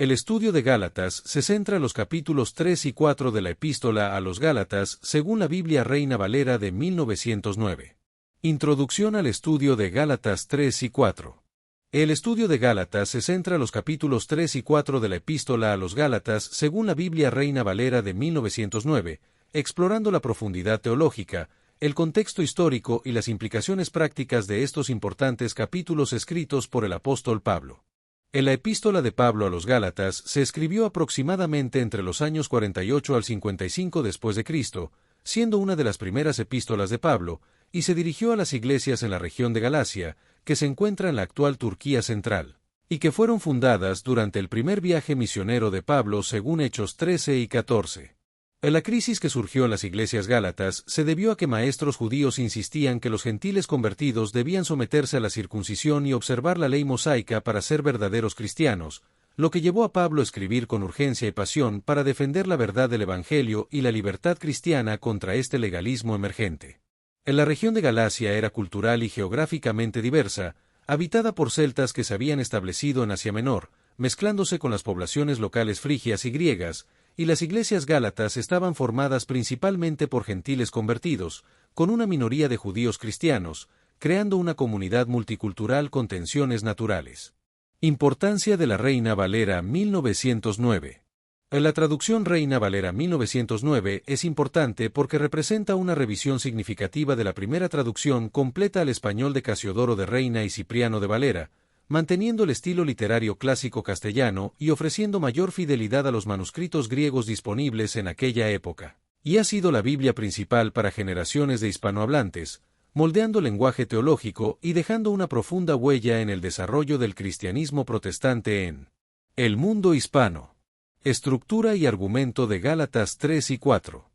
El estudio de Gálatas se centra en los capítulos 3 y 4 de la Epístola a los Gálatas según la Biblia Reina Valera de 1909. Introducción al estudio de Gálatas 3 y 4. El estudio de Gálatas se centra en los capítulos 3 y 4 de la Epístola a los Gálatas según la Biblia Reina Valera de 1909, explorando la profundidad teológica, el contexto histórico y las implicaciones prácticas de estos importantes capítulos escritos por el apóstol Pablo. En la Epístola de Pablo a los Gálatas se escribió aproximadamente entre los años 48 al 55 después de Cristo, siendo una de las primeras epístolas de Pablo, y se dirigió a las iglesias en la región de Galacia, que se encuentra en la actual Turquía central, y que fueron fundadas durante el primer viaje misionero de Pablo según Hechos 13 y 14. La crisis que surgió en las iglesias gálatas se debió a que maestros judíos insistían que los gentiles convertidos debían someterse a la circuncisión y observar la ley mosaica para ser verdaderos cristianos, lo que llevó a Pablo a escribir con urgencia y pasión para defender la verdad del Evangelio y la libertad cristiana contra este legalismo emergente. En la región de Galacia era cultural y geográficamente diversa, habitada por celtas que se habían establecido en Asia Menor, mezclándose con las poblaciones locales frigias y griegas, y las iglesias gálatas estaban formadas principalmente por gentiles convertidos, con una minoría de judíos cristianos, creando una comunidad multicultural con tensiones naturales. Importancia de la Reina Valera 1909. La traducción Reina Valera 1909 es importante porque representa una revisión significativa de la primera traducción completa al español de Casiodoro de Reina y Cipriano de Valera, manteniendo el estilo literario clásico castellano y ofreciendo mayor fidelidad a los manuscritos griegos disponibles en aquella época. Y ha sido la Biblia principal para generaciones de hispanohablantes, moldeando el lenguaje teológico y dejando una profunda huella en el desarrollo del cristianismo protestante en el mundo hispano. Estructura y argumento de Gálatas 3 y 4.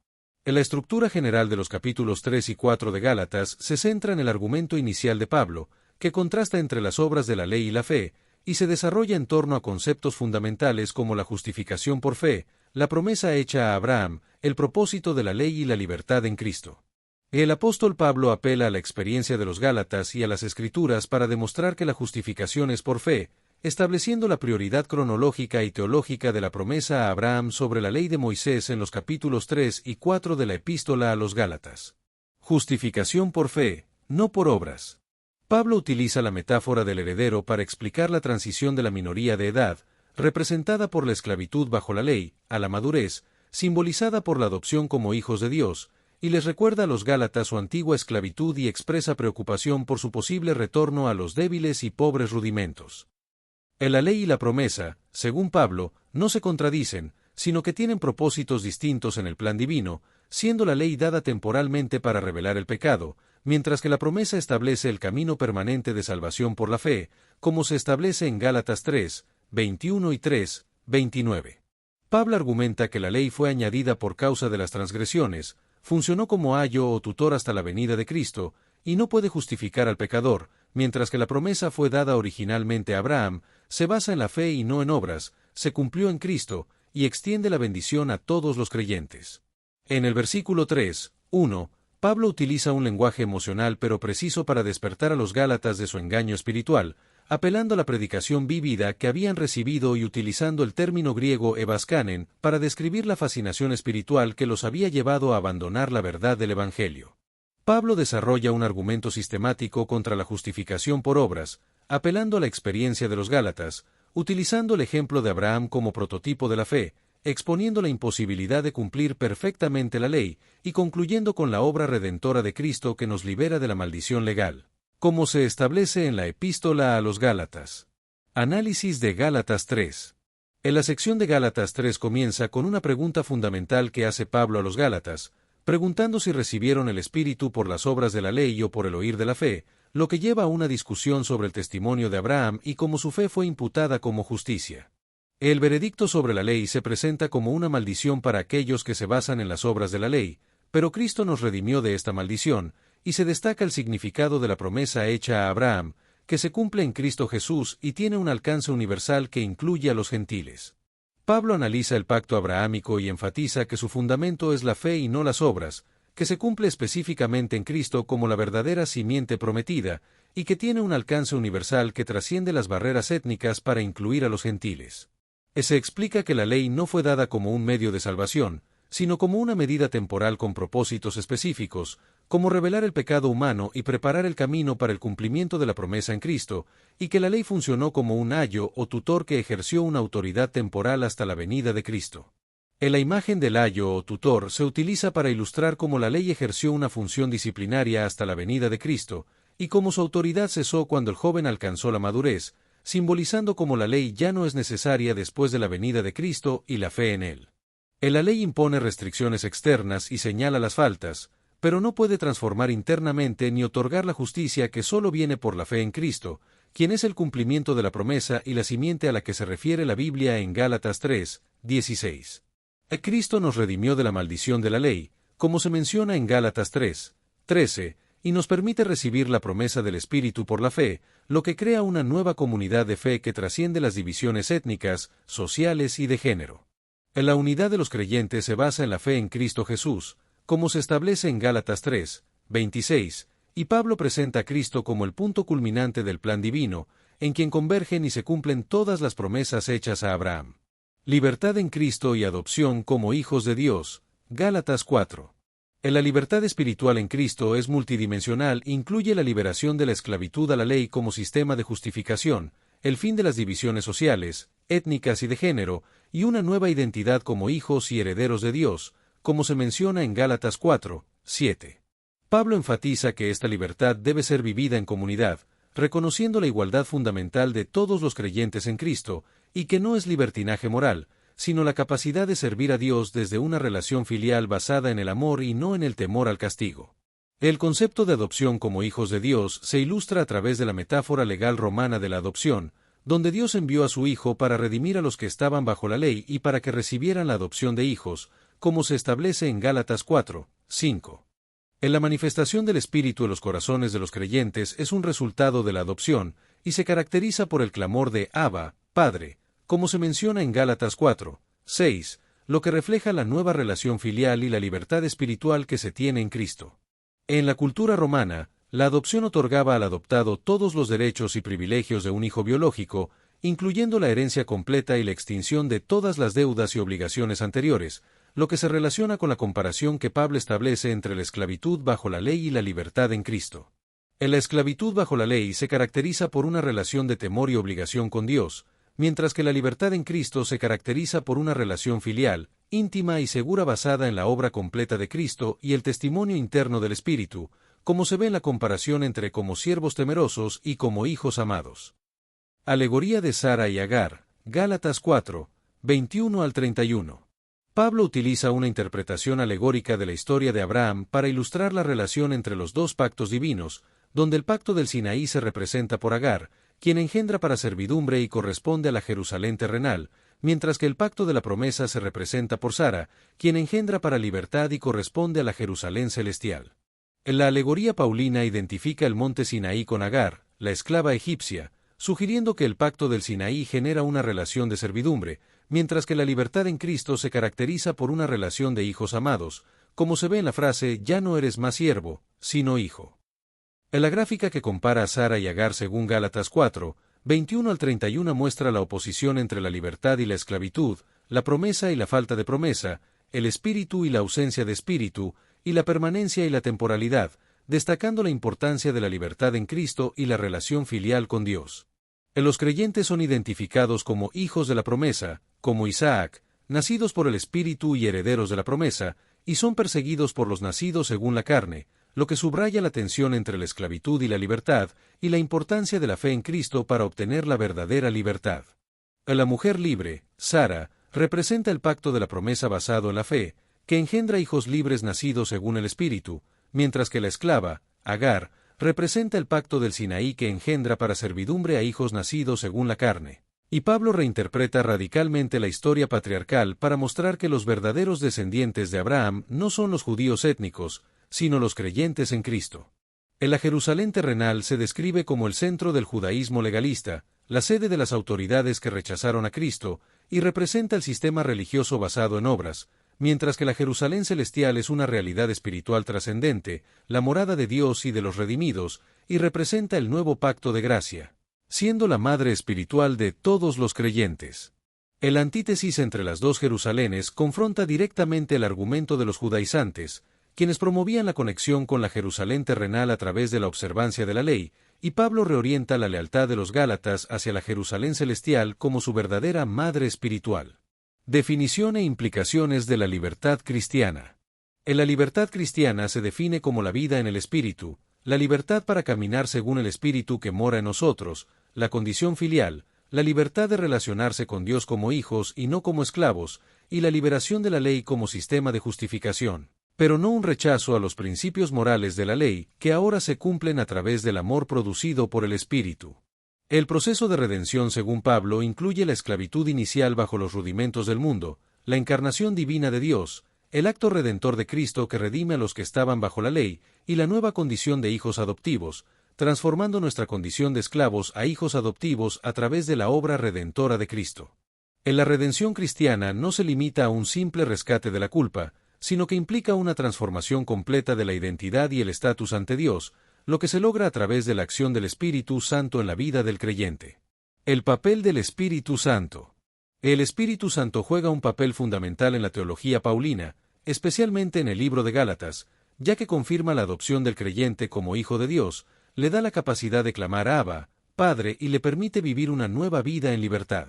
En la estructura general de los capítulos 3 y 4 de Gálatas se centra en el argumento inicial de Pablo, que contrasta entre las obras de la ley y la fe, y se desarrolla en torno a conceptos fundamentales como la justificación por fe, la promesa hecha a Abraham, el propósito de la ley y la libertad en Cristo. El apóstol Pablo apela a la experiencia de los Gálatas y a las Escrituras para demostrar que la justificación es por fe, estableciendo la prioridad cronológica y teológica de la promesa a Abraham sobre la ley de Moisés en los capítulos 3 y 4 de la Epístola a los Gálatas. Justificación por fe, no por obras. Pablo utiliza la metáfora del heredero para explicar la transición de la minoría de edad, representada por la esclavitud bajo la ley, a la madurez, simbolizada por la adopción como hijos de Dios, y les recuerda a los Gálatas su antigua esclavitud y expresa preocupación por su posible retorno a los débiles y pobres rudimentos. La ley y la promesa, según Pablo, no se contradicen, sino que tienen propósitos distintos en el plan divino, siendo la ley dada temporalmente para revelar el pecado, mientras que la promesa establece el camino permanente de salvación por la fe, como se establece en Gálatas 3, 21 y 3, 29. Pablo argumenta que la ley fue añadida por causa de las transgresiones, funcionó como ayo o tutor hasta la venida de Cristo, y no puede justificar al pecador, mientras que la promesa fue dada originalmente a Abraham, se basa en la fe y no en obras, se cumplió en Cristo, y extiende la bendición a todos los creyentes. En el versículo 3, 1, Pablo utiliza un lenguaje emocional pero preciso para despertar a los Gálatas de su engaño espiritual, apelando a la predicación vívida que habían recibido y utilizando el término griego evaskanen para describir la fascinación espiritual que los había llevado a abandonar la verdad del Evangelio. Pablo desarrolla un argumento sistemático contra la justificación por obras, apelando a la experiencia de los Gálatas, utilizando el ejemplo de Abraham como prototipo de la fe, exponiendo la imposibilidad de cumplir perfectamente la ley, y concluyendo con la obra redentora de Cristo que nos libera de la maldición legal, como se establece en la Epístola a los Gálatas. Análisis de Gálatas 3. En la sección de Gálatas 3 comienza con una pregunta fundamental que hace Pablo a los Gálatas, preguntando si recibieron el Espíritu por las obras de la ley o por el oír de la fe, lo que lleva a una discusión sobre el testimonio de Abraham y cómo su fe fue imputada como justicia. El veredicto sobre la ley se presenta como una maldición para aquellos que se basan en las obras de la ley, pero Cristo nos redimió de esta maldición, y se destaca el significado de la promesa hecha a Abraham, que se cumple en Cristo Jesús y tiene un alcance universal que incluye a los gentiles. Pablo analiza el pacto abrahámico y enfatiza que su fundamento es la fe y no las obras, que se cumple específicamente en Cristo como la verdadera simiente prometida, y que tiene un alcance universal que trasciende las barreras étnicas para incluir a los gentiles. Se explica que la ley no fue dada como un medio de salvación, sino como una medida temporal con propósitos específicos, como revelar el pecado humano y preparar el camino para el cumplimiento de la promesa en Cristo, y que la ley funcionó como un ayo o tutor que ejerció una autoridad temporal hasta la venida de Cristo. La imagen del ayo o tutor se utiliza para ilustrar cómo la ley ejerció una función disciplinaria hasta la venida de Cristo, y cómo su autoridad cesó cuando el joven alcanzó la madurez, simbolizando cómo la ley ya no es necesaria después de la venida de Cristo y la fe en él. La ley impone restricciones externas y señala las faltas, pero no puede transformar internamente ni otorgar la justicia que solo viene por la fe en Cristo, quien es el cumplimiento de la promesa y la simiente a la que se refiere la Biblia en Gálatas 3, 16. Cristo nos redimió de la maldición de la ley, como se menciona en Gálatas 3, 13, y nos permite recibir la promesa del Espíritu por la fe, lo que crea una nueva comunidad de fe que trasciende las divisiones étnicas, sociales y de género. La unidad de los creyentes se basa en la fe en Cristo Jesús, como se establece en Gálatas 3, 26, y Pablo presenta a Cristo como el punto culminante del plan divino, en quien convergen y se cumplen todas las promesas hechas a Abraham. Libertad en Cristo y adopción como hijos de Dios, Gálatas 4. La libertad espiritual en Cristo es multidimensional e incluye la liberación de la esclavitud a la ley como sistema de justificación, el fin de las divisiones sociales, étnicas y de género, y una nueva identidad como hijos y herederos de Dios, como se menciona en Gálatas 4, 7. Pablo enfatiza que esta libertad debe ser vivida en comunidad, reconociendo la igualdad fundamental de todos los creyentes en Cristo, y que no es libertinaje moral, sino la capacidad de servir a Dios desde una relación filial basada en el amor y no en el temor al castigo. El concepto de adopción como hijos de Dios se ilustra a través de la metáfora legal romana de la adopción, donde Dios envió a su Hijo para redimir a los que estaban bajo la ley y para que recibieran la adopción de hijos, como se establece en Gálatas 4, 5. La manifestación del Espíritu en los corazones de los creyentes es un resultado de la adopción, y se caracteriza por el clamor de Abba, Padre, como se menciona en Gálatas 4, 6, lo que refleja la nueva relación filial y la libertad espiritual que se tiene en Cristo. En la cultura romana, la adopción otorgaba al adoptado todos los derechos y privilegios de un hijo biológico, incluyendo la herencia completa y la extinción de todas las deudas y obligaciones anteriores, lo que se relaciona con la comparación que Pablo establece entre la esclavitud bajo la ley y la libertad en Cristo. En la esclavitud bajo la ley se caracteriza por una relación de temor y obligación con Dios, mientras que la libertad en Cristo se caracteriza por una relación filial, íntima y segura basada en la obra completa de Cristo y el testimonio interno del Espíritu, como se ve en la comparación entre como siervos temerosos y como hijos amados. Alegoría de Sara y Agar, Gálatas 4, 21 al 31. Pablo utiliza una interpretación alegórica de la historia de Abraham para ilustrar la relación entre los dos pactos divinos, donde el pacto del Sinaí se representa por Agar, quien engendra para servidumbre y corresponde a la Jerusalén terrenal, mientras que el pacto de la promesa se representa por Sara, quien engendra para libertad y corresponde a la Jerusalén celestial. En la alegoría paulina identifica el monte Sinaí con Agar, la esclava egipcia, sugiriendo que el pacto del Sinaí genera una relación de servidumbre, mientras que la libertad en Cristo se caracteriza por una relación de hijos amados, como se ve en la frase «ya no eres más siervo, sino hijo». En la gráfica que compara a Sara y Agar según Gálatas 4, 21 al 31 muestra la oposición entre la libertad y la esclavitud, la promesa y la falta de promesa, el espíritu y la ausencia de espíritu, y la permanencia y la temporalidad, destacando la importancia de la libertad en Cristo y la relación filial con Dios. Los creyentes son identificados como hijos de la promesa, como Isaac, nacidos por el Espíritu y herederos de la promesa, y son perseguidos por los nacidos según la carne, lo que subraya la tensión entre la esclavitud y la libertad, y la importancia de la fe en Cristo para obtener la verdadera libertad. La mujer libre, Sara, representa el pacto de la promesa basado en la fe, que engendra hijos libres nacidos según el Espíritu, mientras que la esclava, Agar, representa el pacto del Sinaí que engendra para servidumbre a hijos nacidos según la carne. Y Pablo reinterpreta radicalmente la historia patriarcal para mostrar que los verdaderos descendientes de Abraham no son los judíos étnicos, sino los creyentes en Cristo. En la Jerusalén terrenal se describe como el centro del judaísmo legalista, la sede de las autoridades que rechazaron a Cristo, y representa el sistema religioso basado en obras, mientras que la Jerusalén celestial es una realidad espiritual trascendente, la morada de Dios y de los redimidos, y representa el nuevo pacto de gracia, siendo la madre espiritual de todos los creyentes. El antítesis entre las dos Jerusalenes confronta directamente el argumento de los judaizantes, quienes promovían la conexión con la Jerusalén terrenal a través de la observancia de la ley, y Pablo reorienta la lealtad de los Gálatas hacia la Jerusalén celestial como su verdadera madre espiritual. Definición e implicaciones de la libertad cristiana. En la libertad cristiana se define como la vida en el Espíritu, la libertad para caminar según el Espíritu que mora en nosotros, la condición filial, la libertad de relacionarse con Dios como hijos y no como esclavos, y la liberación de la ley como sistema de justificación, pero no un rechazo a los principios morales de la ley, que ahora se cumplen a través del amor producido por el Espíritu. El proceso de redención según Pablo incluye la esclavitud inicial bajo los rudimentos del mundo, la encarnación divina de Dios, el acto redentor de Cristo que redime a los que estaban bajo la ley, y la nueva condición de hijos adoptivos, transformando nuestra condición de esclavos a hijos adoptivos a través de la obra redentora de Cristo. En la redención cristiana no se limita a un simple rescate de la culpa, sino que implica una transformación completa de la identidad y el estatus ante Dios, lo que se logra a través de la acción del Espíritu Santo en la vida del creyente. El papel del Espíritu Santo. El Espíritu Santo juega un papel fundamental en la teología paulina, especialmente en el libro de Gálatas, ya que confirma la adopción del creyente como hijo de Dios, le da la capacidad de clamar Abba, Padre, y le permite vivir una nueva vida en libertad.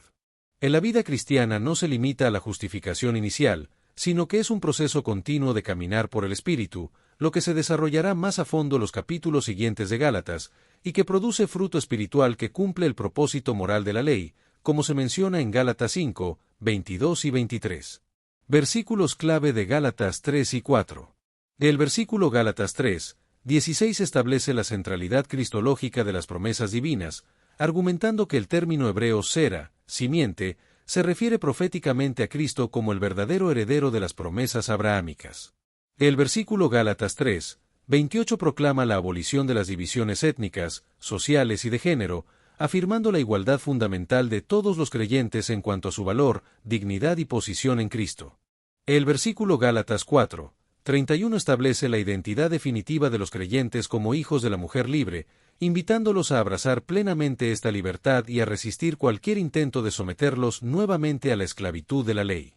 En la vida cristiana no se limita a la justificación inicial, sino que es un proceso continuo de caminar por el Espíritu, lo que se desarrollará más a fondo los capítulos siguientes de Gálatas, y que produce fruto espiritual que cumple el propósito moral de la ley, como se menciona en Gálatas 5, 22 y 23. Versículos clave de Gálatas 3 y 4. El versículo Gálatas 3, 16 establece la centralidad cristológica de las promesas divinas, argumentando que el término hebreo sera, simiente, se refiere proféticamente a Cristo como el verdadero heredero de las promesas abrahámicas. El versículo Gálatas 3, 28 proclama la abolición de las divisiones étnicas, sociales y de género, afirmando la igualdad fundamental de todos los creyentes en cuanto a su valor, dignidad y posición en Cristo. El versículo Gálatas 4, 31 establece la identidad definitiva de los creyentes como hijos de la mujer libre, invitándolos a abrazar plenamente esta libertad y a resistir cualquier intento de someterlos nuevamente a la esclavitud de la ley.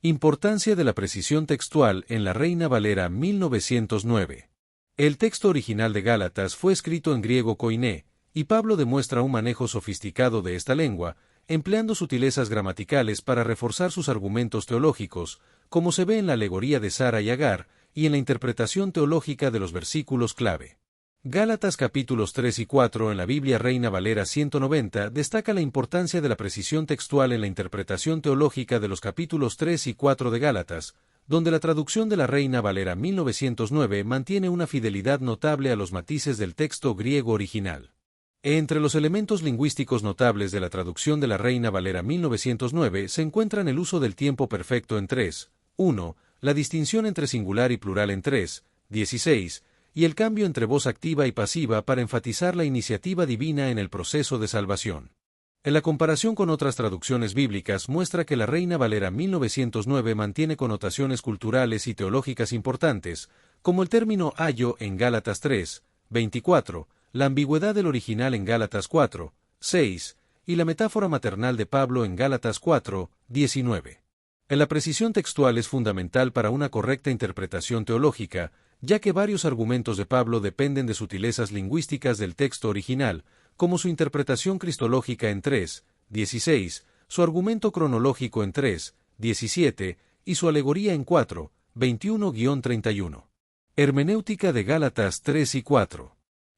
Importancia de la precisión textual en la Reina Valera 1909. El texto original de Gálatas fue escrito en griego koiné, y Pablo demuestra un manejo sofisticado de esta lengua, empleando sutilezas gramaticales para reforzar sus argumentos teológicos, como se ve en la alegoría de Sara y Agar, y en la interpretación teológica de los versículos clave. Gálatas capítulos 3 y 4 en la Biblia Reina Valera 190 destaca la importancia de la precisión textual en la interpretación teológica de los capítulos 3 y 4 de Gálatas, donde la traducción de la Reina Valera 1909 mantiene una fidelidad notable a los matices del texto griego original. Entre los elementos lingüísticos notables de la traducción de la Reina Valera 1909 se encuentran el uso del tiempo perfecto en 3, 1, la distinción entre singular y plural en 3, 16, y el cambio entre voz activa y pasiva para enfatizar la iniciativa divina en el proceso de salvación. En la comparación con otras traducciones bíblicas muestra que la Reina Valera 1909 mantiene connotaciones culturales y teológicas importantes, como el término ayo en Gálatas 3, 24, la ambigüedad del original en Gálatas 4, 6, y la metáfora maternal de Pablo en Gálatas 4, 19. La precisión textual es fundamental para una correcta interpretación teológica, ya que varios argumentos de Pablo dependen de sutilezas lingüísticas del texto original, como su interpretación cristológica en 3, 16, su argumento cronológico en 3, 17, y su alegoría en 4, 21-31. Hermenéutica de Gálatas 3 y 4.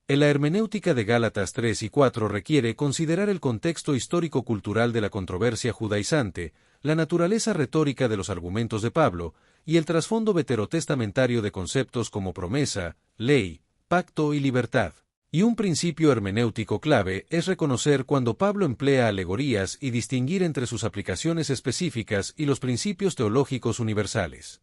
En la hermenéutica de Gálatas 3 y 4 requiere considerar el contexto histórico-cultural de la controversia judaizante, la naturaleza retórica de los argumentos de Pablo, y el trasfondo veterotestamentario de conceptos como promesa, ley, pacto y libertad. Y un principio hermenéutico clave es reconocer cuando Pablo emplea alegorías y distinguir entre sus aplicaciones específicas y los principios teológicos universales.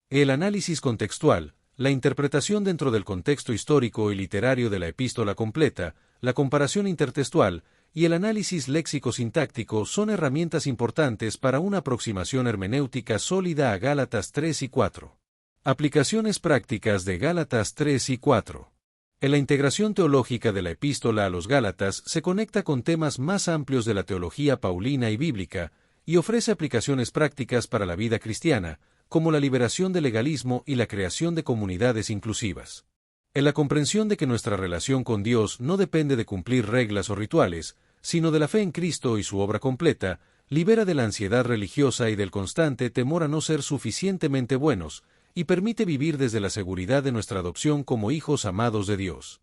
El análisis contextual, la interpretación dentro del contexto histórico y literario de la epístola completa, la comparación intertextual y el análisis léxico-sintáctico son herramientas importantes para una aproximación hermenéutica sólida a Gálatas 3 y 4. Aplicaciones prácticas de Gálatas 3 y 4. En la integración teológica de la epístola a los Gálatas se conecta con temas más amplios de la teología paulina y bíblica, y ofrece aplicaciones prácticas para la vida cristiana, como la liberación del legalismo y la creación de comunidades inclusivas. En la comprensión de que nuestra relación con Dios no depende de cumplir reglas o rituales, sino de la fe en Cristo y su obra completa, libera de la ansiedad religiosa y del constante temor a no ser suficientemente buenos, y permite vivir desde la seguridad de nuestra adopción como hijos amados de Dios.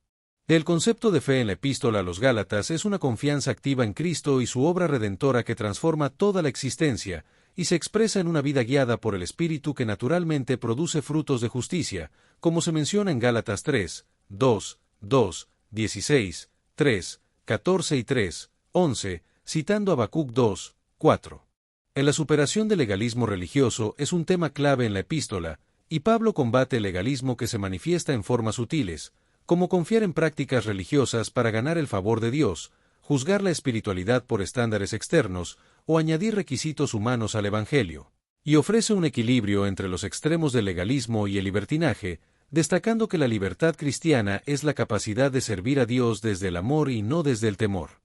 El concepto de fe en la epístola a los Gálatas es una confianza activa en Cristo y su obra redentora que transforma toda la existencia, y se expresa en una vida guiada por el Espíritu que naturalmente produce frutos de justicia, como se menciona en Gálatas 3, 2, 2, 16, 3, 14 y 3, 11, citando Habacuc 2, 4. En la superación del legalismo religioso es un tema clave en la epístola, y Pablo combate el legalismo que se manifiesta en formas sutiles, como confiar en prácticas religiosas para ganar el favor de Dios, juzgar la espiritualidad por estándares externos, o añadir requisitos humanos al Evangelio. Y ofrece un equilibrio entre los extremos del legalismo y el libertinaje, destacando que la libertad cristiana es la capacidad de servir a Dios desde el amor y no desde el temor.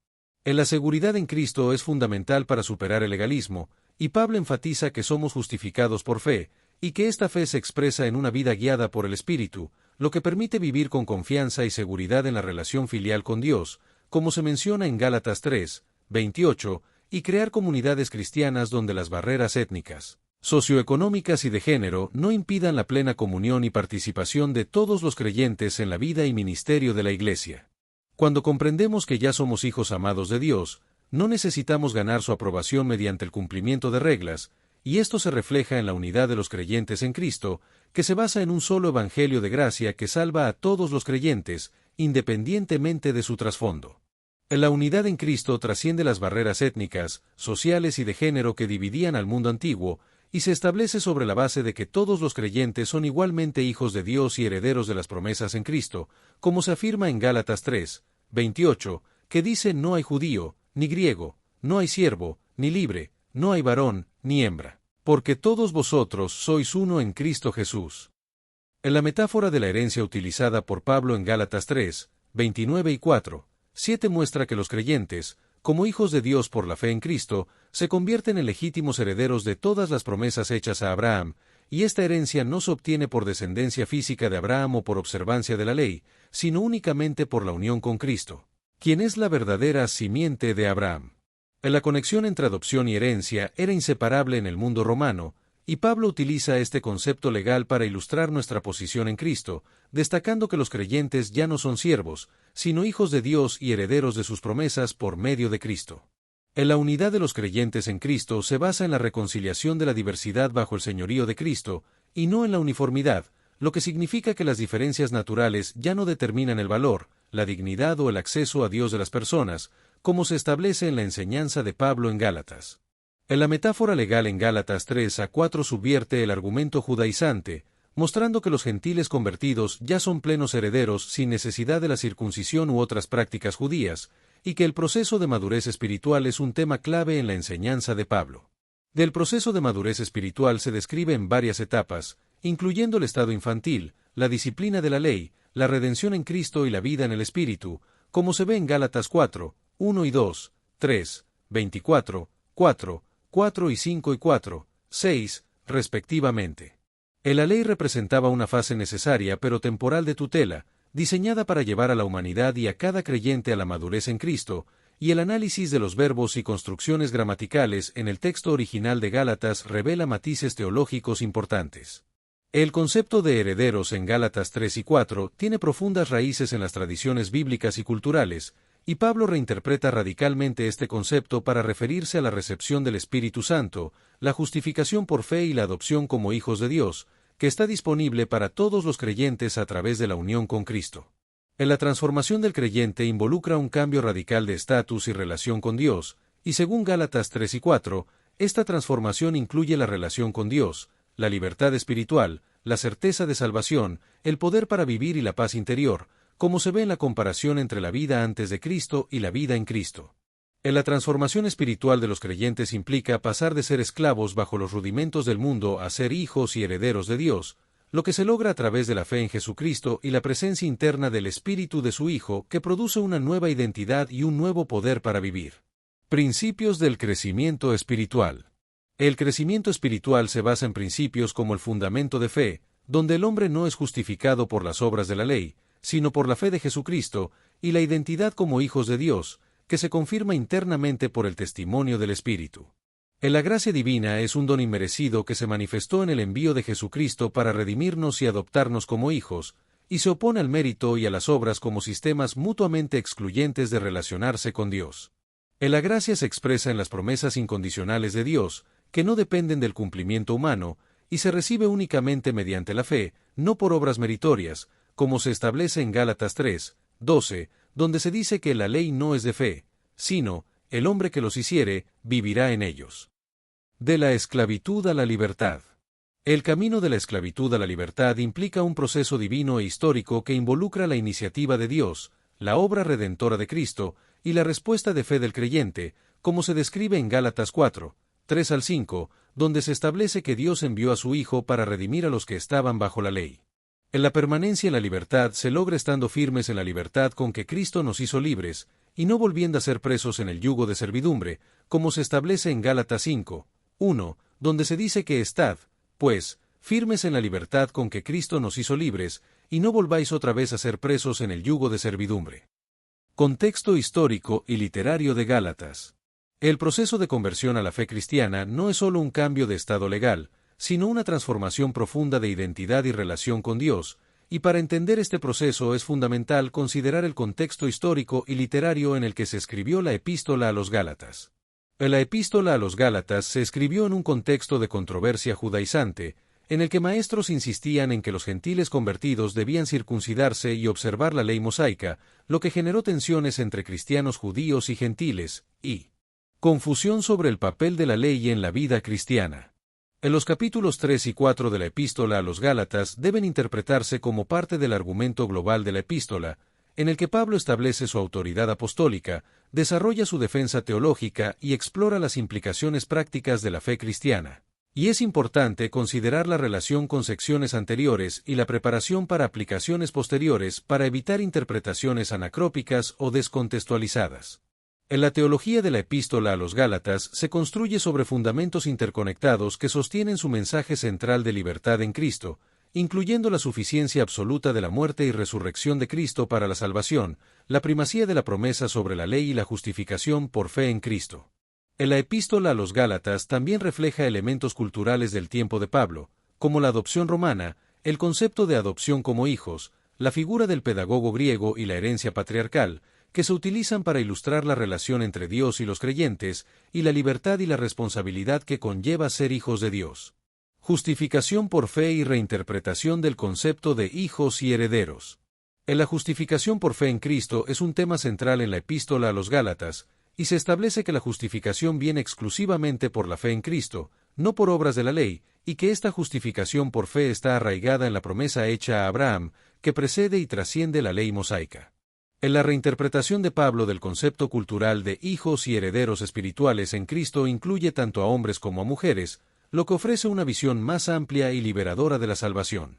La seguridad en Cristo es fundamental para superar el legalismo, y Pablo enfatiza que somos justificados por fe, y que esta fe se expresa en una vida guiada por el Espíritu, lo que permite vivir con confianza y seguridad en la relación filial con Dios, como se menciona en Gálatas 3, 28, y crear comunidades cristianas donde las barreras étnicas, socioeconómicas y de género no impidan la plena comunión y participación de todos los creyentes en la vida y ministerio de la Iglesia. Cuando comprendemos que ya somos hijos amados de Dios, no necesitamos ganar su aprobación mediante el cumplimiento de reglas, y esto se refleja en la unidad de los creyentes en Cristo, que se basa en un solo evangelio de gracia que salva a todos los creyentes, independientemente de su trasfondo. La unidad en Cristo trasciende las barreras étnicas, sociales y de género que dividían al mundo antiguo, y se establece sobre la base de que todos los creyentes son igualmente hijos de Dios y herederos de las promesas en Cristo, como se afirma en Gálatas 3, 28, que dice: no hay judío, ni griego, no hay siervo, ni libre, no hay varón, ni hembra, porque todos vosotros sois uno en Cristo Jesús. En la metáfora de la herencia utilizada por Pablo en Gálatas 3, 29 y 4, 7 muestra que los creyentes, como hijos de Dios por la fe en Cristo, se convierten en legítimos herederos de todas las promesas hechas a Abraham, y esta herencia no se obtiene por descendencia física de Abraham o por observancia de la ley, sino únicamente por la unión con Cristo, quien es la verdadera simiente de Abraham. La conexión entre adopción y herencia era inseparable en el mundo romano, y Pablo utiliza este concepto legal para ilustrar nuestra posición en Cristo, destacando que los creyentes ya no son siervos, sino hijos de Dios y herederos de sus promesas por medio de Cristo. La unidad de los creyentes en Cristo se basa en la reconciliación de la diversidad bajo el señorío de Cristo, y no en la uniformidad, lo que significa que las diferencias naturales ya no determinan el valor, la dignidad o el acceso a Dios de las personas, como se establece en la enseñanza de Pablo en Gálatas. La metáfora legal en Gálatas 3 a 4 subvierte el argumento judaizante, mostrando que los gentiles convertidos ya son plenos herederos sin necesidad de la circuncisión u otras prácticas judías, y que el proceso de madurez espiritual es un tema clave en la enseñanza de Pablo. Del proceso de madurez espiritual se describe en varias etapas, incluyendo el estado infantil, la disciplina de la ley, la redención en Cristo y la vida en el Espíritu, como se ve en Gálatas 4, 1 y 2, 3, 24, 4, 4 y 5 y 4, 6, respectivamente. La ley representaba una fase necesaria pero temporal de tutela, diseñada para llevar a la humanidad y a cada creyente a la madurez en Cristo, y el análisis de los verbos y construcciones gramaticales en el texto original de Gálatas revela matices teológicos importantes. El concepto de herederos en Gálatas 3 y 4 tiene profundas raíces en las tradiciones bíblicas y culturales, y Pablo reinterpreta radicalmente este concepto para referirse a la recepción del Espíritu Santo, la justificación por fe y la adopción como hijos de Dios, que está disponible para todos los creyentes a través de la unión con Cristo. La transformación del creyente involucra un cambio radical de estatus y relación con Dios, y según Gálatas 3 y 4, esta transformación incluye la relación con Dios, la libertad espiritual, la certeza de salvación, el poder para vivir y la paz interior, como se ve en la comparación entre la vida antes de Cristo y la vida en Cristo. La transformación espiritual de los creyentes implica pasar de ser esclavos bajo los rudimentos del mundo a ser hijos y herederos de Dios, lo que se logra a través de la fe en Jesucristo y la presencia interna del Espíritu de su Hijo que produce una nueva identidad y un nuevo poder para vivir. Principios del crecimiento espiritual. El crecimiento espiritual se basa en principios como el fundamento de fe, donde el hombre no es justificado por las obras de la ley, sino por la fe de Jesucristo, y la identidad como hijos de Dios, que se confirma internamente por el testimonio del Espíritu. La gracia divina es un don inmerecido que se manifestó en el envío de Jesucristo para redimirnos y adoptarnos como hijos, y se opone al mérito y a las obras como sistemas mutuamente excluyentes de relacionarse con Dios. La gracia se expresa en las promesas incondicionales de Dios, que no dependen del cumplimiento humano, y se recibe únicamente mediante la fe, no por obras meritorias, como se establece en Gálatas 3:12, donde se dice que la ley no es de fe, sino, el hombre que los hiciere, vivirá en ellos. De la esclavitud a la libertad. El camino de la esclavitud a la libertad implica un proceso divino e histórico que involucra la iniciativa de Dios, la obra redentora de Cristo, y la respuesta de fe del creyente, como se describe en Gálatas 4:3-5, donde se establece que Dios envió a su Hijo para redimir a los que estaban bajo la ley. La permanencia en la libertad se logra estando firmes en la libertad con que Cristo nos hizo libres, y no volviendo a ser presos en el yugo de servidumbre, como se establece en Gálatas 5:1, donde se dice que estad, pues, firmes en la libertad con que Cristo nos hizo libres, y no volváis otra vez a ser presos en el yugo de servidumbre. Contexto histórico y literario de Gálatas. El proceso de conversión a la fe cristiana no es solo un cambio de estado legal, sino una transformación profunda de identidad y relación con Dios, y para entender este proceso es fundamental considerar el contexto histórico y literario en el que se escribió la Epístola a los Gálatas. La Epístola a los Gálatas se escribió en un contexto de controversia judaizante, en el que maestros insistían en que los gentiles convertidos debían circuncidarse y observar la ley mosaica, lo que generó tensiones entre cristianos judíos y gentiles, y confusión sobre el papel de la ley en la vida cristiana. En los capítulos 3 y 4 de la Epístola a los Gálatas deben interpretarse como parte del argumento global de la Epístola, en el que Pablo establece su autoridad apostólica, desarrolla su defensa teológica y explora las implicaciones prácticas de la fe cristiana. Y es importante considerar la relación con secciones anteriores y la preparación para aplicaciones posteriores para evitar interpretaciones anacrópicas o descontextualizadas. En la teología de la Epístola a los Gálatas se construye sobre fundamentos interconectados que sostienen su mensaje central de libertad en Cristo, incluyendo la suficiencia absoluta de la muerte y resurrección de Cristo para la salvación, la primacía de la promesa sobre la ley y la justificación por fe en Cristo. En la Epístola a los Gálatas también refleja elementos culturales del tiempo de Pablo, como la adopción romana, el concepto de adopción como hijos, la figura del pedagogo griego y la herencia patriarcal, que se utilizan para ilustrar la relación entre Dios y los creyentes, y la libertad y la responsabilidad que conlleva ser hijos de Dios. Justificación por fe y reinterpretación del concepto de hijos y herederos. La justificación por fe en Cristo es un tema central en la Epístola a los Gálatas, y se establece que la justificación viene exclusivamente por la fe en Cristo, no por obras de la ley, y que esta justificación por fe está arraigada en la promesa hecha a Abraham, que precede y trasciende la ley mosaica. En la reinterpretación de Pablo del concepto cultural de hijos y herederos espirituales en Cristo incluye tanto a hombres como a mujeres, lo que ofrece una visión más amplia y liberadora de la salvación.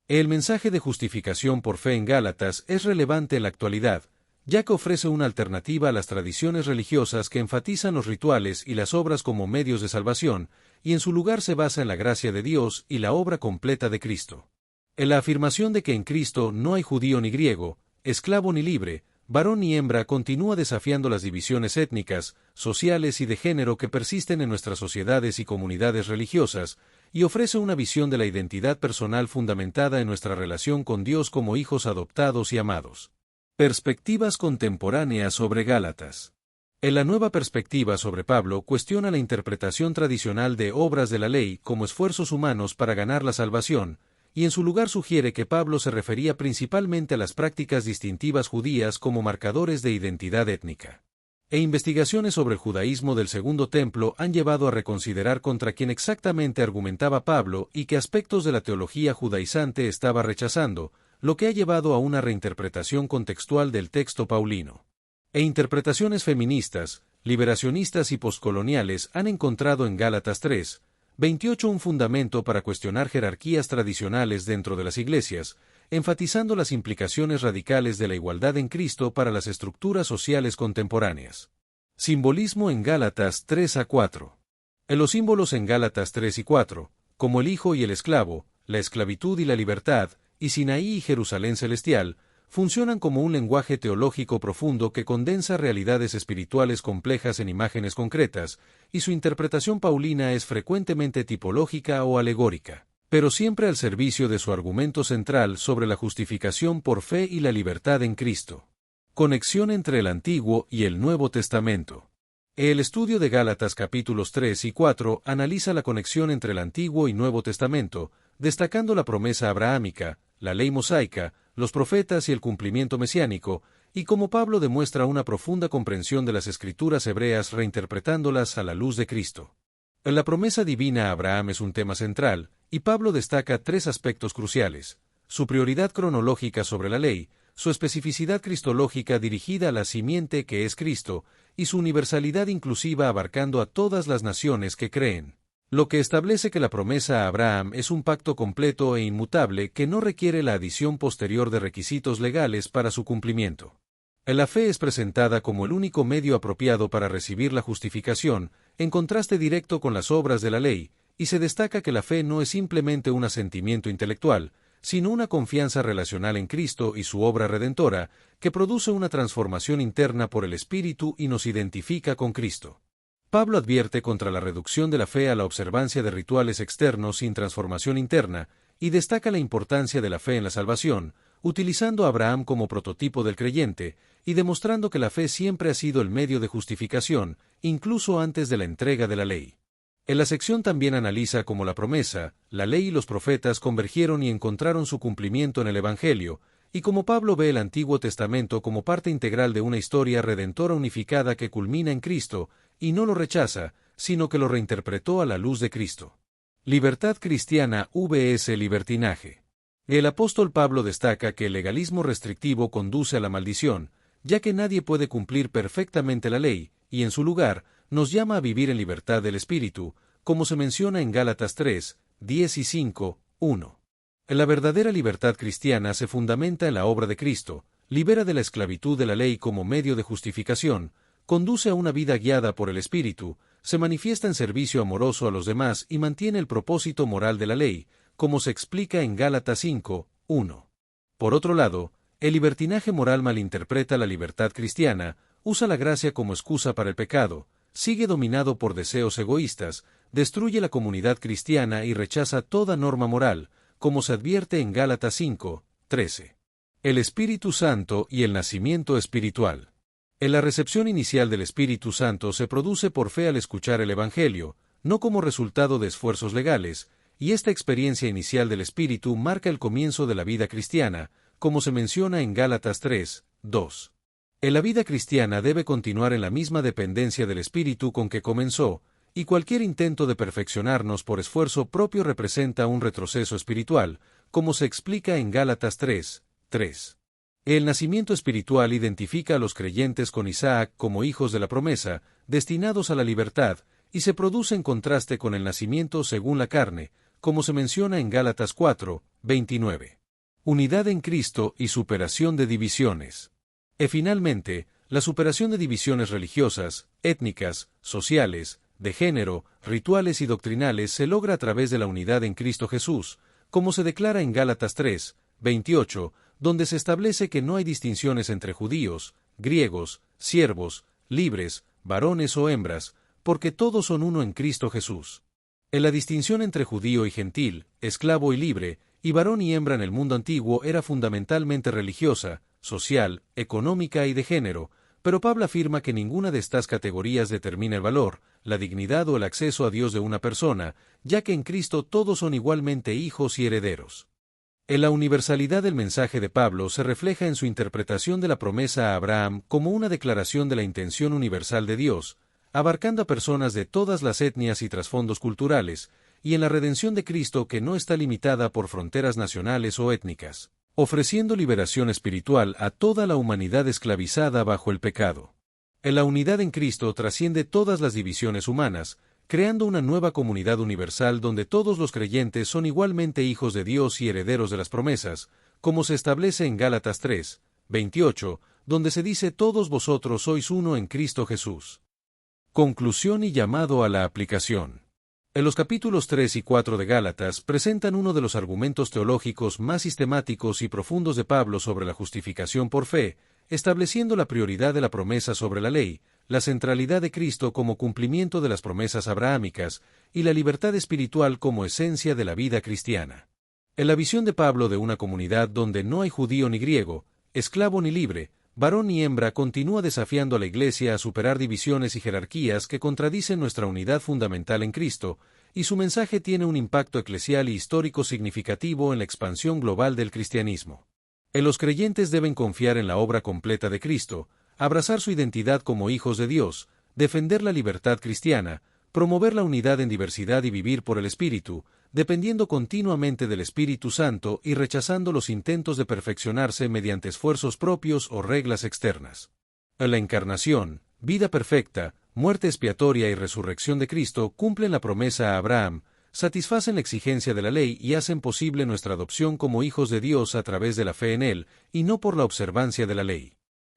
El mensaje de justificación por fe en Gálatas es relevante en la actualidad, ya que ofrece una alternativa a las tradiciones religiosas que enfatizan los rituales y las obras como medios de salvación, y en su lugar se basa en la gracia de Dios y la obra completa de Cristo. En la afirmación de que en Cristo no hay judío ni griego, esclavo ni libre, varón ni hembra continúa desafiando las divisiones étnicas, sociales y de género que persisten en nuestras sociedades y comunidades religiosas, y ofrece una visión de la identidad personal fundamentada en nuestra relación con Dios como hijos adoptados y amados. Perspectivas contemporáneas sobre Gálatas. En la nueva perspectiva sobre Pablo cuestiona la interpretación tradicional de obras de la ley como esfuerzos humanos para ganar la salvación, y en su lugar sugiere que Pablo se refería principalmente a las prácticas distintivas judías como marcadores de identidad étnica. Investigaciones sobre el judaísmo del Segundo Templo han llevado a reconsiderar contra quién exactamente argumentaba Pablo y qué aspectos de la teología judaizante estaba rechazando, lo que ha llevado a una reinterpretación contextual del texto paulino. Interpretaciones feministas, liberacionistas y poscoloniales han encontrado en Gálatas 3:28 un fundamento para cuestionar jerarquías tradicionales dentro de las iglesias, enfatizando las implicaciones radicales de la igualdad en Cristo para las estructuras sociales contemporáneas. Simbolismo en Gálatas 3 a 4. En los símbolos en Gálatas 3 y 4, como el hijo y el esclavo, la esclavitud y la libertad, y Sinaí y Jerusalén celestial, funcionan como un lenguaje teológico profundo que condensa realidades espirituales complejas en imágenes concretas, y su interpretación paulina es frecuentemente tipológica o alegórica, pero siempre al servicio de su argumento central sobre la justificación por fe y la libertad en Cristo. Conexión entre el Antiguo y el Nuevo Testamento. El estudio de Gálatas capítulos 3 y 4 analiza la conexión entre el Antiguo y Nuevo Testamento, destacando la promesa abrahámica, la ley mosaica, los profetas y el cumplimiento mesiánico, y cómo Pablo demuestra una profunda comprensión de las Escrituras hebreas reinterpretándolas a la luz de Cristo. La promesa divina a Abraham es un tema central, y Pablo destaca tres aspectos cruciales: su prioridad cronológica sobre la ley, su especificidad cristológica dirigida a la simiente que es Cristo, y su universalidad inclusiva abarcando a todas las naciones que creen, lo que establece que la promesa a Abraham es un pacto completo e inmutable que no requiere la adición posterior de requisitos legales para su cumplimiento. La fe es presentada como el único medio apropiado para recibir la justificación, en contraste directo con las obras de la ley, y se destaca que la fe no es simplemente un asentimiento intelectual, sino una confianza relacional en Cristo y su obra redentora, que produce una transformación interna por el Espíritu y nos identifica con Cristo. Pablo advierte contra la reducción de la fe a la observancia de rituales externos sin transformación interna, y destaca la importancia de la fe en la salvación, utilizando a Abraham como prototipo del creyente, y demostrando que la fe siempre ha sido el medio de justificación, incluso antes de la entrega de la ley. En la sección también analiza cómo la promesa, la ley y los profetas convergieron y encontraron su cumplimiento en el Evangelio, y cómo Pablo ve el Antiguo Testamento como parte integral de una historia redentora unificada que culmina en Cristo, y no lo rechaza, sino que lo reinterpretó a la luz de Cristo. Libertad cristiana vs libertinaje. El apóstol Pablo destaca que el legalismo restrictivo conduce a la maldición, ya que nadie puede cumplir perfectamente la ley, y en su lugar, nos llama a vivir en libertad del Espíritu, como se menciona en Gálatas 3, 10 y 5, 1. La verdadera libertad cristiana se fundamenta en la obra de Cristo, libera de la esclavitud de la ley como medio de justificación, conduce a una vida guiada por el Espíritu, se manifiesta en servicio amoroso a los demás y mantiene el propósito moral de la ley, como se explica en Gálatas 5, 1. Por otro lado, el libertinaje moral malinterpreta la libertad cristiana, usa la gracia como excusa para el pecado, sigue dominado por deseos egoístas, destruye la comunidad cristiana y rechaza toda norma moral, como se advierte en Gálatas 5, 13. El Espíritu Santo y el nacimiento espiritual. En la recepción inicial del Espíritu Santo se produce por fe al escuchar el Evangelio, no como resultado de esfuerzos legales, y esta experiencia inicial del Espíritu marca el comienzo de la vida cristiana, como se menciona en Gálatas 3, 2. La vida cristiana debe continuar en la misma dependencia del Espíritu con que comenzó, y cualquier intento de perfeccionarnos por esfuerzo propio representa un retroceso espiritual, como se explica en Gálatas 3, 3. El nacimiento espiritual identifica a los creyentes con Isaac como hijos de la promesa, destinados a la libertad, y se produce en contraste con el nacimiento según la carne, como se menciona en Gálatas 4, 29. Unidad en Cristo y superación de divisiones. Finalmente, la superación de divisiones religiosas, étnicas, sociales, de género, rituales y doctrinales se logra a través de la unidad en Cristo Jesús, como se declara en Gálatas 3, 28, donde se establece que no hay distinciones entre judíos, griegos, siervos, libres, varones o hembras, porque todos son uno en Cristo Jesús. En la distinción entre judío y gentil, esclavo y libre, y varón y hembra en el mundo antiguo era fundamentalmente religiosa, social, económica y de género, pero Pablo afirma que ninguna de estas categorías determina el valor, la dignidad o el acceso a Dios de una persona, ya que en Cristo todos son igualmente hijos y herederos. En la universalidad del mensaje de Pablo se refleja en su interpretación de la promesa a Abraham como una declaración de la intención universal de Dios, abarcando a personas de todas las etnias y trasfondos culturales, y en la redención de Cristo que no está limitada por fronteras nacionales o étnicas, ofreciendo liberación espiritual a toda la humanidad esclavizada bajo el pecado. En la unidad en Cristo trasciende todas las divisiones humanas, creando una nueva comunidad universal donde todos los creyentes son igualmente hijos de Dios y herederos de las promesas, como se establece en Gálatas 3, 28, donde se dice todos vosotros sois uno en Cristo Jesús. Conclusión y llamado a la aplicación. En los capítulos 3 y 4 de Gálatas presentan uno de los argumentos teológicos más sistemáticos y profundos de Pablo sobre la justificación por fe, estableciendo la prioridad de la promesa sobre la ley, la centralidad de Cristo como cumplimiento de las promesas abrahámicas y la libertad espiritual como esencia de la vida cristiana. En la visión de Pablo de una comunidad donde no hay judío ni griego, esclavo ni libre, varón ni hembra, continúa desafiando a la Iglesia a superar divisiones y jerarquías que contradicen nuestra unidad fundamental en Cristo, y su mensaje tiene un impacto eclesial y histórico significativo en la expansión global del cristianismo. Los creyentes deben confiar en la obra completa de Cristo, abrazar su identidad como hijos de Dios, defender la libertad cristiana, promover la unidad en diversidad y vivir por el Espíritu, dependiendo continuamente del Espíritu Santo y rechazando los intentos de perfeccionarse mediante esfuerzos propios o reglas externas. La encarnación, vida perfecta, muerte expiatoria y resurrección de Cristo cumplen la promesa a Abraham, satisfacen la exigencia de la ley y hacen posible nuestra adopción como hijos de Dios a través de la fe en Él, y no por la observancia de la ley.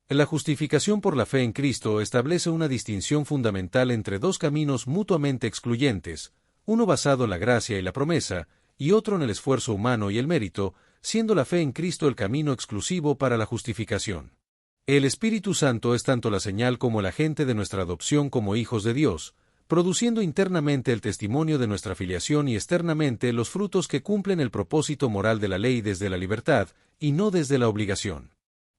La justificación por la fe en Cristo establece una distinción fundamental entre dos caminos mutuamente excluyentes, uno basado en la gracia y la promesa, y otro en el esfuerzo humano y el mérito, siendo la fe en Cristo el camino exclusivo para la justificación. El Espíritu Santo es tanto la señal como el agente de nuestra adopción como hijos de Dios, produciendo internamente el testimonio de nuestra filiación y externamente los frutos que cumplen el propósito moral de la ley desde la libertad, y no desde la obligación.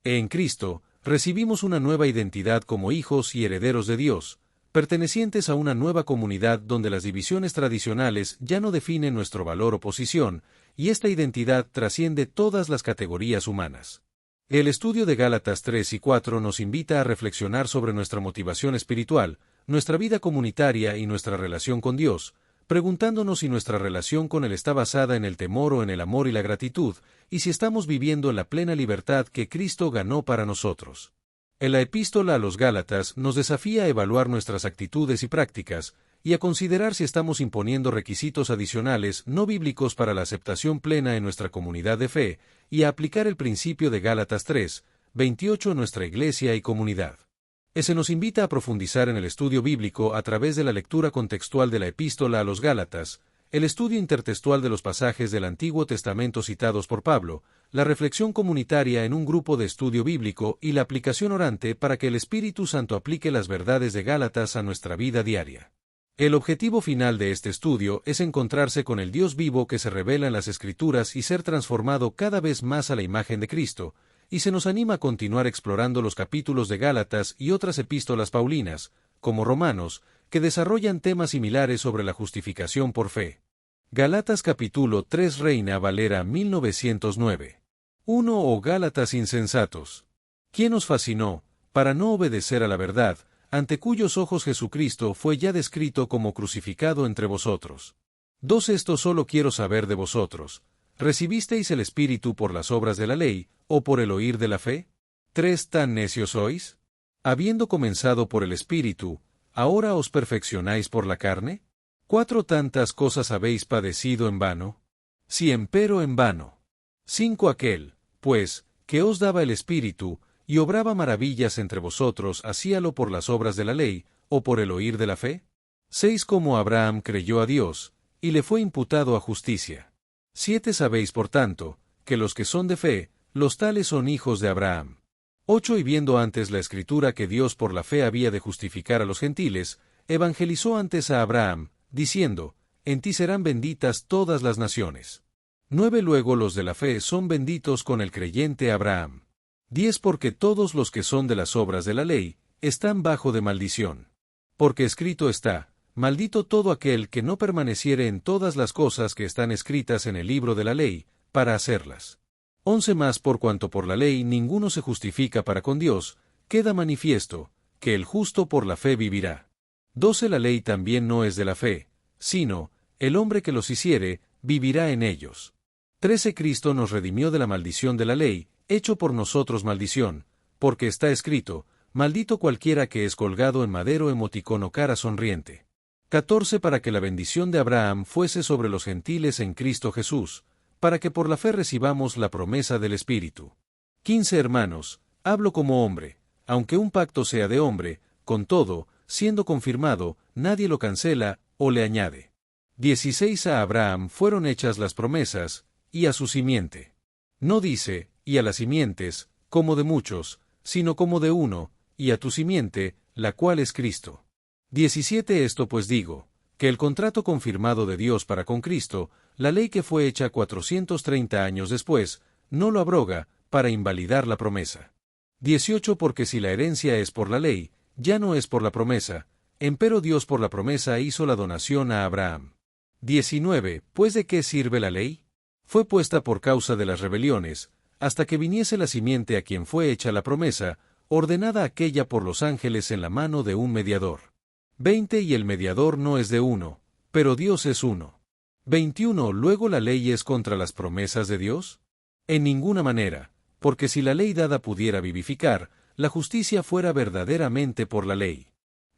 En Cristo, recibimos una nueva identidad como hijos y herederos de Dios, pertenecientes a una nueva comunidad donde las divisiones tradicionales ya no definen nuestro valor o posición, y esta identidad trasciende todas las categorías humanas. El estudio de Gálatas 3 y 4 nos invita a reflexionar sobre nuestra motivación espiritual, nuestra vida comunitaria y nuestra relación con Dios, preguntándonos si nuestra relación con Él está basada en el temor o en el amor y la gratitud, y si estamos viviendo en la plena libertad que Cristo ganó para nosotros. En la epístola a los Gálatas nos desafía a evaluar nuestras actitudes y prácticas, y a considerar si estamos imponiendo requisitos adicionales no bíblicos para la aceptación plena en nuestra comunidad de fe, y a aplicar el principio de Gálatas 3, 28 en nuestra iglesia y comunidad. Se nos invita a profundizar en el estudio bíblico a través de la lectura contextual de la epístola a los Gálatas, el estudio intertextual de los pasajes del Antiguo Testamento citados por Pablo, la reflexión comunitaria en un grupo de estudio bíblico y la aplicación orante para que el Espíritu Santo aplique las verdades de Gálatas a nuestra vida diaria. El objetivo final de este estudio es encontrarse con el Dios vivo que se revela en las Escrituras y ser transformado cada vez más a la imagen de Cristo, y se nos anima a continuar explorando los capítulos de Gálatas y otras epístolas paulinas, como Romanos, que desarrollan temas similares sobre la justificación por fe. Gálatas capítulo 3 Reina Valera 1909. 1 o Gálatas insensatos. ¿Quién os fascinó, para no obedecer a la verdad, ante cuyos ojos Jesucristo fue ya descrito como crucificado entre vosotros? 2 Esto solo quiero saber de vosotros. ¿Recibisteis el Espíritu por las obras de la ley, o por el oír de la fe? 3 ¿Tan necios sois? Habiendo comenzado por el Espíritu, ¿ahora os perfeccionáis por la carne? 4 ¿Tantas cosas habéis padecido en vano? Si empero en vano. 5 Aquel, pues, que os daba el Espíritu, y obraba maravillas entre vosotros, ¿hacíalo por las obras de la ley, o por el oír de la fe? 6 Como Abraham creyó a Dios, y le fue imputado a justicia. 7 Sabéis por tanto, que los que son de fe, los tales son hijos de Abraham. 8 Y viendo antes la Escritura que Dios por la fe había de justificar a los gentiles, evangelizó antes a Abraham, diciendo, en ti serán benditas todas las naciones. 9 Luego los de la fe son benditos con el creyente Abraham. 10 Porque todos los que son de las obras de la ley, están bajo de maldición. Porque escrito está, maldito todo aquel que no permaneciere en todas las cosas que están escritas en el libro de la ley, para hacerlas. 11 Más por cuanto por la ley ninguno se justifica para con Dios, queda manifiesto, que el justo por la fe vivirá. 12 La ley también no es de la fe, sino, el hombre que los hiciere, vivirá en ellos. 13 Cristo nos redimió de la maldición de la ley, hecho por nosotros maldición, porque está escrito, maldito cualquiera que es colgado en madero, emoticón o cara sonriente. 14 Para que la bendición de Abraham fuese sobre los gentiles en Cristo Jesús, para que por la fe recibamos la promesa del Espíritu. 15 Hermanos, hablo como hombre, aunque un pacto sea de hombre, con todo, siendo confirmado, nadie lo cancela, o le añade. 16 A Abraham fueron hechas las promesas, y a su simiente. No dice, y a las simientes, como de muchos, sino como de uno, y a tu simiente, la cual es Cristo. 17 Esto pues digo, que el contrato confirmado de Dios para con Cristo, la ley que fue hecha 430 años después, no lo abroga, para invalidar la promesa. 18 Porque si la herencia es por la ley, ya no es por la promesa, empero Dios por la promesa hizo la donación a Abraham. 19 Pues ¿de qué sirve la ley? Fue puesta por causa de las rebeliones, hasta que viniese la simiente a quien fue hecha la promesa, ordenada aquella por los ángeles en la mano de un mediador. 20 Y el mediador no es de uno, pero Dios es uno. 21 ¿Luego la ley es contra las promesas de Dios? En ninguna manera, porque si la ley dada pudiera vivificar, la justicia fuera verdaderamente por la ley.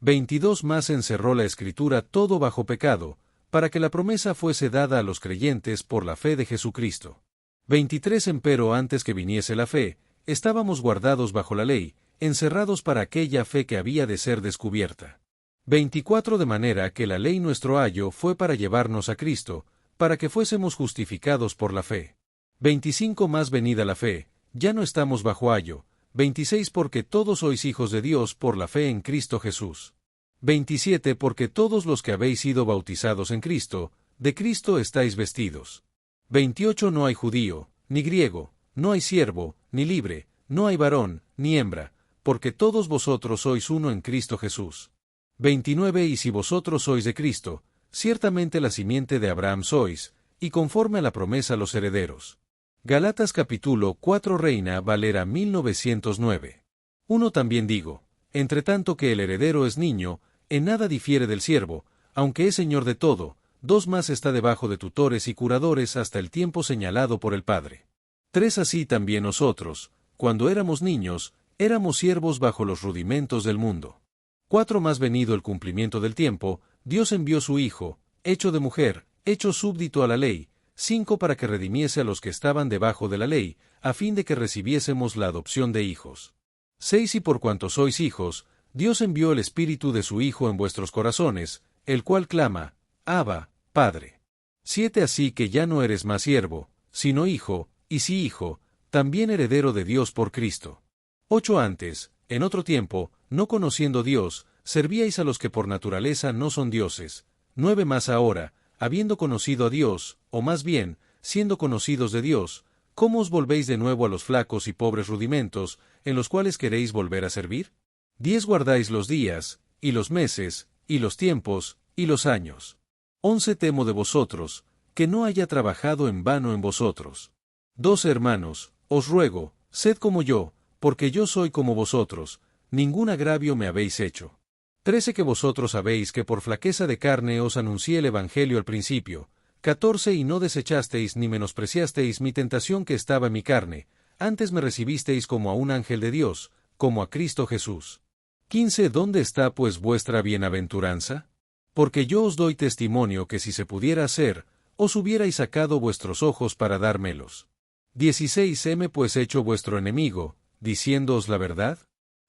22 Más encerró la Escritura todo bajo pecado, para que la promesa fuese dada a los creyentes por la fe de Jesucristo. 23 Empero antes que viniese la fe, estábamos guardados bajo la ley, encerrados para aquella fe que había de ser descubierta. 24 De manera que la ley nuestro ayo fue para llevarnos a Cristo, para que fuésemos justificados por la fe. 25 Más venida la fe, ya no estamos bajo ayo. 26 Porque todos sois hijos de Dios por la fe en Cristo Jesús. 27 Porque todos los que habéis sido bautizados en Cristo, de Cristo estáis vestidos. 28 No hay judío, ni griego, no hay siervo, ni libre, no hay varón, ni hembra, porque todos vosotros sois uno en Cristo Jesús. 29 Y si vosotros sois de Cristo, ciertamente la simiente de Abraham sois, y conforme a la promesa los herederos. Galatas capítulo 4 Reina Valera 1909. 1 También digo, entre tanto que el heredero es niño, en nada difiere del siervo, aunque es señor de todo. 2 Más está debajo de tutores y curadores hasta el tiempo señalado por el Padre. 3 Así también nosotros, cuando éramos niños, éramos siervos bajo los rudimentos del mundo. 4 Más venido el cumplimiento del tiempo, Dios envió su Hijo, hecho de mujer, hecho súbdito a la ley. 5 Para que redimiese a los que estaban debajo de la ley, a fin de que recibiésemos la adopción de hijos. 6 Y por cuanto sois hijos, Dios envió el Espíritu de su Hijo en vuestros corazones, el cual clama, Abba, Padre. 7 Así que ya no eres más siervo, sino hijo, y si hijo, también heredero de Dios por Cristo. 8 Antes, en otro tiempo, no conociendo Dios, servíais a los que por naturaleza no son dioses. 9 Más ahora, habiendo conocido a Dios, o más bien, siendo conocidos de Dios, ¿cómo os volvéis de nuevo a los flacos y pobres rudimentos, en los cuales queréis volver a servir? 10 Guardáis los días, y los meses, y los tiempos, y los años. 11 Temo de vosotros, que no haya trabajado en vano en vosotros. 12 Hermanos, os ruego, sed como yo, porque yo soy como vosotros, ningún agravio me habéis hecho. 13 Que vosotros sabéis que por flaqueza de carne os anuncié el Evangelio al principio. 14 Y no desechasteis ni menospreciasteis mi tentación que estaba en mi carne, antes me recibisteis como a un ángel de Dios, como a Cristo Jesús. 15 ¿Dónde está pues vuestra bienaventuranza? Porque yo os doy testimonio que si se pudiera hacer, os hubierais sacado vuestros ojos para dármelos. 16 Heme pues hecho vuestro enemigo, diciéndoos la verdad.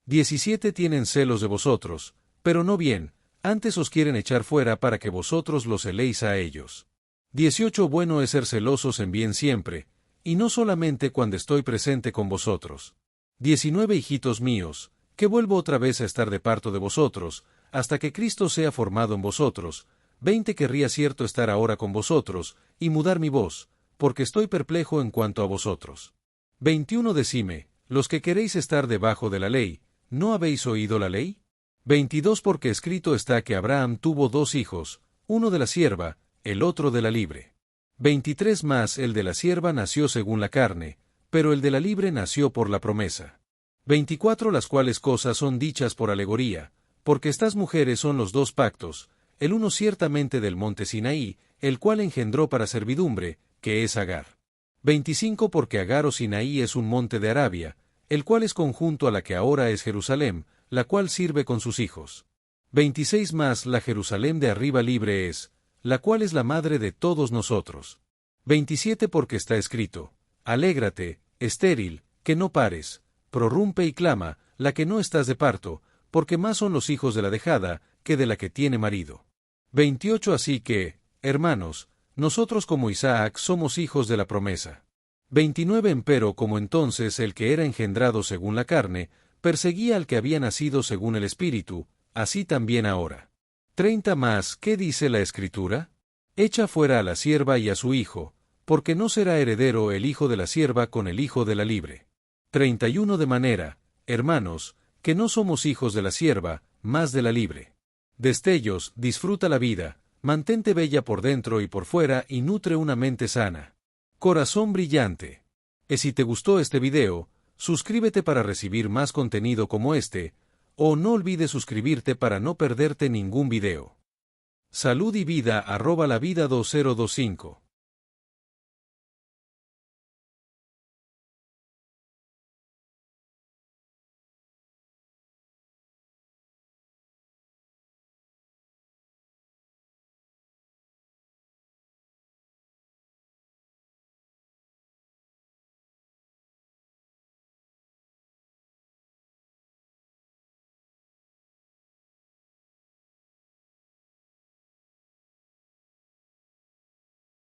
17 Tienen celos de vosotros, pero no bien, antes os quieren echar fuera para que vosotros los celéis a ellos. 18 Bueno es ser celosos en bien siempre, y no solamente cuando estoy presente con vosotros. 19 Hijitos míos, que vuelvo otra vez a estar de parto de vosotros, hasta que Cristo sea formado en vosotros. 20 Querría cierto estar ahora con vosotros, y mudar mi voz, porque estoy perplejo en cuanto a vosotros. 21 Decime, los que queréis estar debajo de la ley, ¿no habéis oído la ley? 22 Porque escrito está que Abraham tuvo 2 hijos, uno de la sierva, el otro de la libre. 23 Más el de la sierva nació según la carne, pero el de la libre nació por la promesa. 24 Las cuales cosas son dichas por alegoría, porque estas mujeres son los 2 pactos, el uno ciertamente del monte Sinaí, el cual engendró para servidumbre, que es Agar. 25 Porque Agar o Sinaí es un monte de Arabia, el cual es conjunto a la que ahora es Jerusalén, la cual sirve con sus hijos. 26 Más la Jerusalén de arriba libre es, la cual es la madre de todos nosotros. 27 Porque está escrito, alégrate, estéril, que no pares, prorrumpe y clama, la que no estás de parto, porque más son los hijos de la dejada que de la que tiene marido. 28 Así que, hermanos, nosotros como Isaac somos hijos de la promesa. 29 Empero como entonces el que era engendrado según la carne, perseguía al que había nacido según el Espíritu, así también ahora. 30 Más, ¿qué dice la Escritura? Echa fuera a la sierva y a su hijo, porque no será heredero el hijo de la sierva con el hijo de la libre. 31 De manera, hermanos, que no somos hijos de la sierva, más de la libre. Destellos, disfruta la vida, mantente bella por dentro y por fuera y nutre una mente sana. Corazón brillante. Y si te gustó este video, suscríbete para recibir más contenido como este, o no olvides suscribirte para no perderte ningún video. Salud y vida @lavida2025